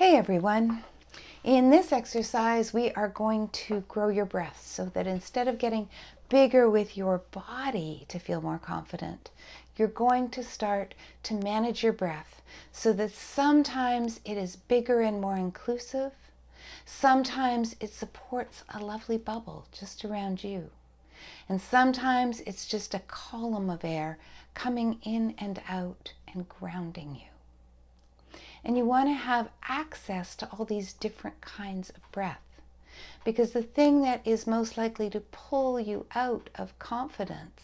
Hey everyone! In this exercise, we are going to grow your breath so that instead of getting bigger with your body to feel more confident, you're going to start to manage your breath so that sometimes it is bigger and more inclusive. Sometimes it supports a lovely bubble just around you. And sometimes it's just a column of air coming in and out and grounding you. And you want to have access to all these different kinds of breath. Because the thing that is most likely to pull you out of confidence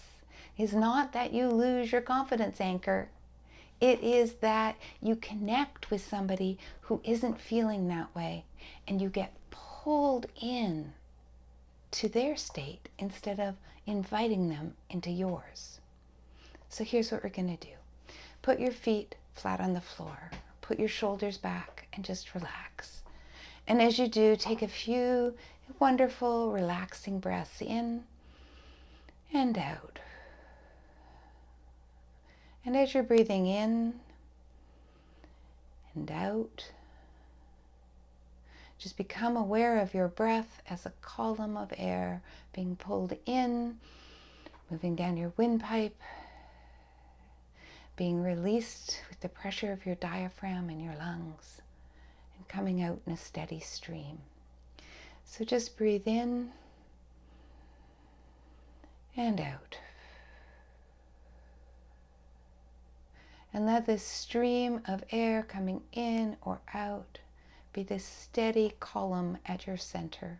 is not that you lose your confidence anchor. It is that you connect with somebody who isn't feeling that way and you get pulled in to their state instead of inviting them into yours. So here's what we're going to do. Put your feet flat on the floor. Put your shoulders back and just relax. And as you do, take a few wonderful, relaxing breaths in and out. And as you're breathing in and out, just become aware of your breath as a column of air being pulled in, moving down your windpipe, being released with the pressure of your diaphragm in your lungs, and coming out in a steady stream. So just breathe in and out. And let this stream of air coming in or out be this steady column at your center,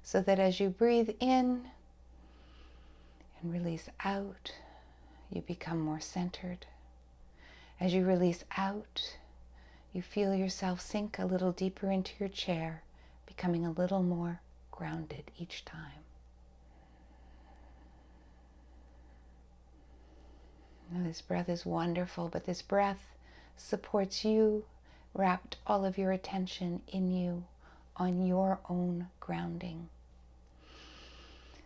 so that as you breathe in and release out, you become more centered. As you release out, you feel yourself sink a little deeper into your chair, becoming a little more grounded each time. Now, this breath is wonderful, but this breath supports you, wrapped all of your attention in you, on your own grounding.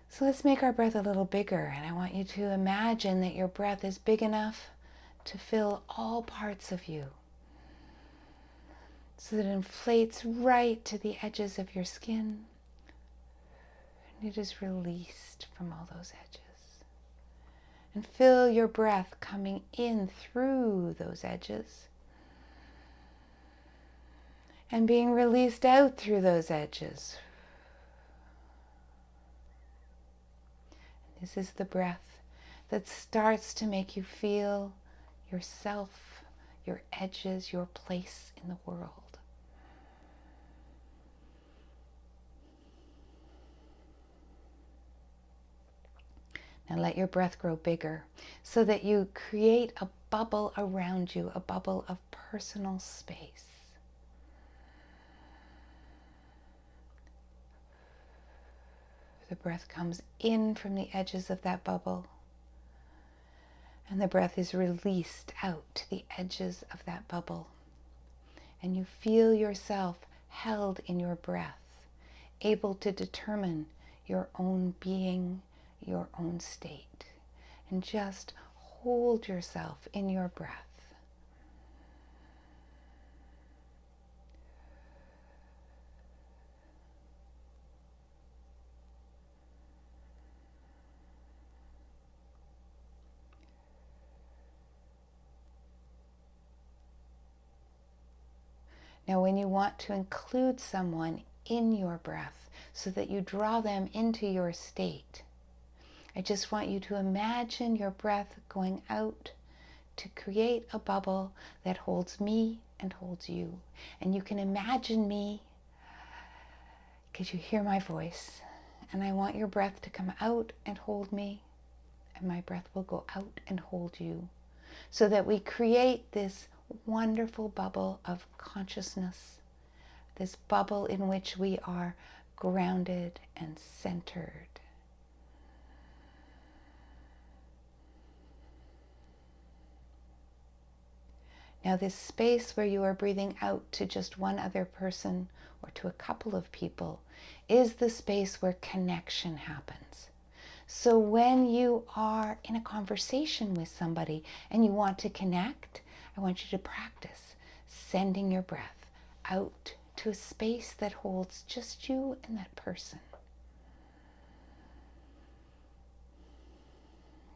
So let's make our breath a little bigger, and I want you to imagine that your breath is big enough to fill all parts of you, so that it inflates right to the edges of your skin, and it is released from all those edges. And feel your breath coming in through those edges and being released out through those edges. This is the breath that starts to make you feel yourself, your edges, your place in the world. Now let your breath grow bigger so that you create a bubble around you, a bubble of personal space. The breath comes in from the edges of that bubble, and the breath is released out to the edges of that bubble. And you feel yourself held in your breath, able to determine your own being, your own state. And just hold yourself in your breath. Now, when you want to include someone in your breath so that you draw them into your state, I just want you to imagine your breath going out to create a bubble that holds me and holds you. And you can imagine me because you hear my voice. And I want your breath to come out and hold me, and my breath will go out and hold you, so that we create this wonderful bubble of consciousness, this bubble in which we are grounded and centered. Now, this space where you are breathing out to just one other person or to a couple of people is the space where connection happens. So when you are in a conversation with somebody and you want to connect, I want you to practice sending your breath out to a space that holds just you and that person.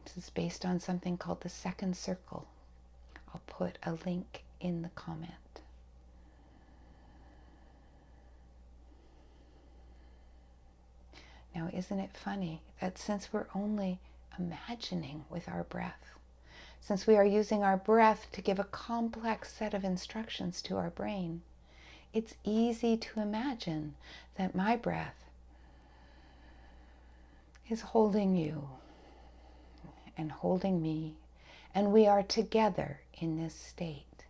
This is based on something called the second circle. I'll put a link in the comment. Now, isn't it funny that since we're only imagining with our breath, since we are using our breath to give a complex set of instructions to our brain, it's easy to imagine that my breath is holding you and holding me, and we are together in this state.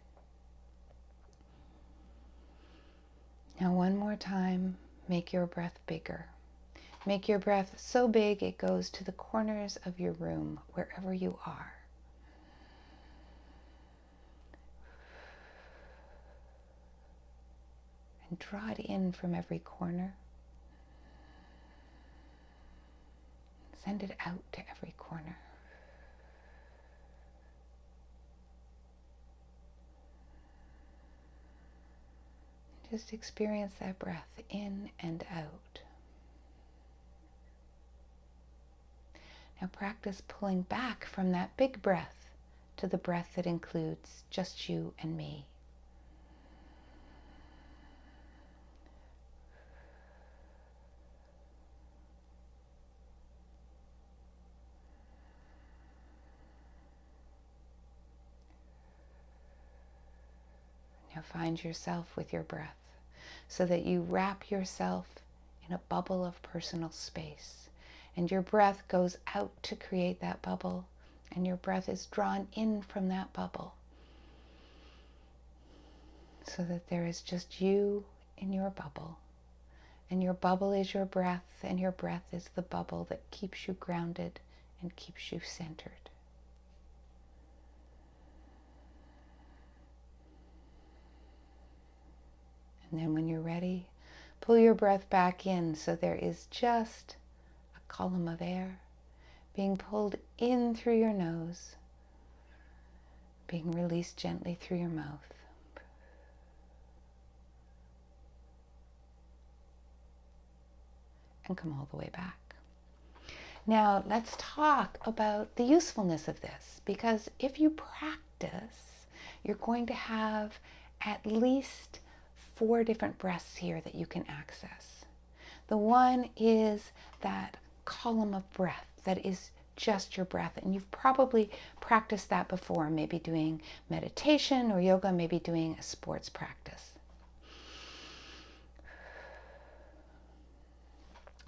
Now, one more time, make your breath bigger. Make your breath so big it goes to the corners of your room, wherever you are. And draw it in from every corner. Send it out to every corner. Just experience that breath in and out. Now practice pulling back from that big breath to the breath that includes just you and me. Now find yourself with your breath so that you wrap yourself in a bubble of personal space. And your breath goes out to create that bubble, and your breath is drawn in from that bubble so that there is just you in your bubble. And your bubble is your breath, and your breath is the bubble that keeps you grounded and keeps you centered. And then when you're ready, pull your breath back in so there is just a column of air being pulled in through your nose, being released gently through your mouth. And come all the way back. Now let's talk about the usefulness of this, because if you practice, you're going to have at least 4 different breaths here that you can access. The one is that column of breath that is just your breath, and you've probably practiced that before, maybe doing meditation or yoga, maybe doing a sports practice.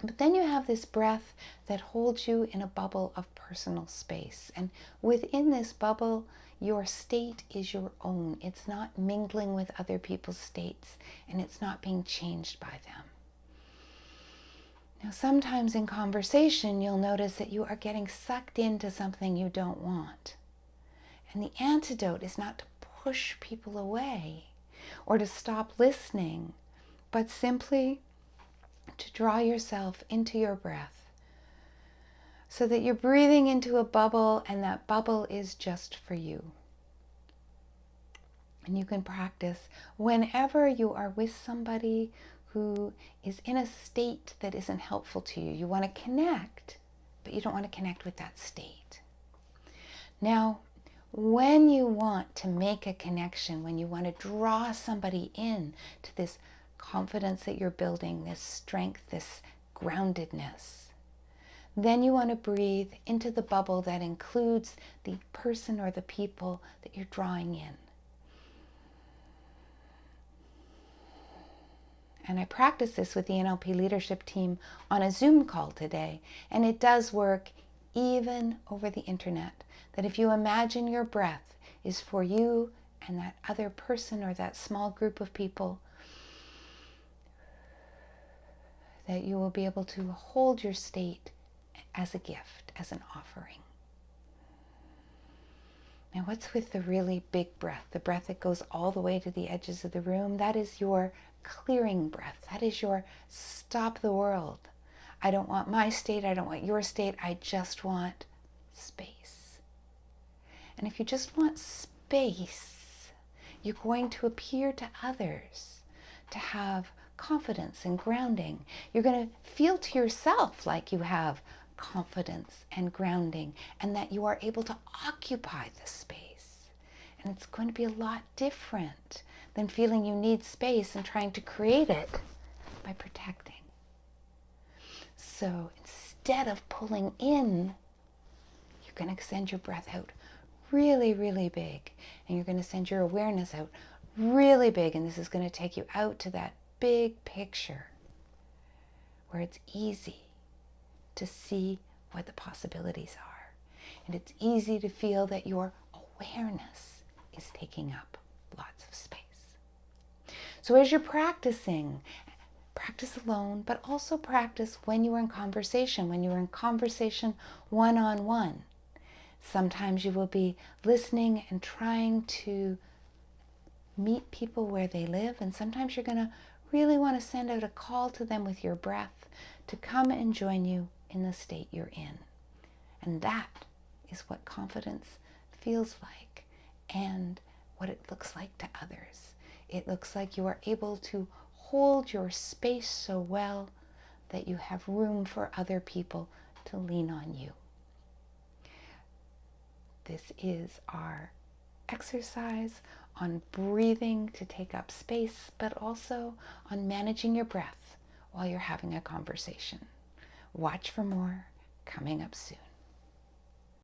But then you have this breath that holds you in a bubble of personal space, and within this bubble your state is your own. It's not mingling with other people's states, and it's not being changed by them. Now, sometimes in conversation, you'll notice that you are getting sucked into something you don't want. And the antidote is not to push people away or to stop listening, but simply to draw yourself into your breath so that you're breathing into a bubble, and that bubble is just for you. And you can practice whenever you are with somebody who is in a state that isn't helpful to you. You want to connect, but you don't want to connect with that state. Now, when you want to make a connection, when you want to draw somebody in to this confidence that you're building, this strength, this groundedness, then you want to breathe into the bubble that includes the person or the people that you're drawing in. And I practiced this with the NLP leadership team on a Zoom call today, and it does work even over the internet. That if you imagine your breath is for you and that other person or that small group of people, that you will be able to hold your state as a gift, as an offering. Now, what's with the really big breath, the breath that goes all the way to the edges of the room? That is your clearing breath. That is your stop the world. I don't want my state, I don't want your state, I just want space. And if you just want space, you're going to appear to others to have confidence and grounding. You're going to feel to yourself like you have confidence and grounding and that you are able to occupy the space. And it's going to be a lot different than feeling you need space and trying to create it by protecting. So instead of pulling in, you're going to send your breath out really, really big. And you're going to send your awareness out really big. And this is going to take you out to that big picture where it's easy to see what the possibilities are. And it's easy to feel that your awareness is taking up lots of space. So as you're practicing, practice alone, but also practice when you're in conversation, one-on-one. Sometimes you will be listening and trying to meet people where they live, and sometimes you're going to really want to send out a call to them with your breath to come and join you in the state you're in. And that is what confidence feels like and what it looks like to others. It looks like you are able to hold your space so well that you have room for other people to lean on you. This is our exercise on breathing to take up space, but also on managing your breath while you're having a conversation. Watch for more coming up soon.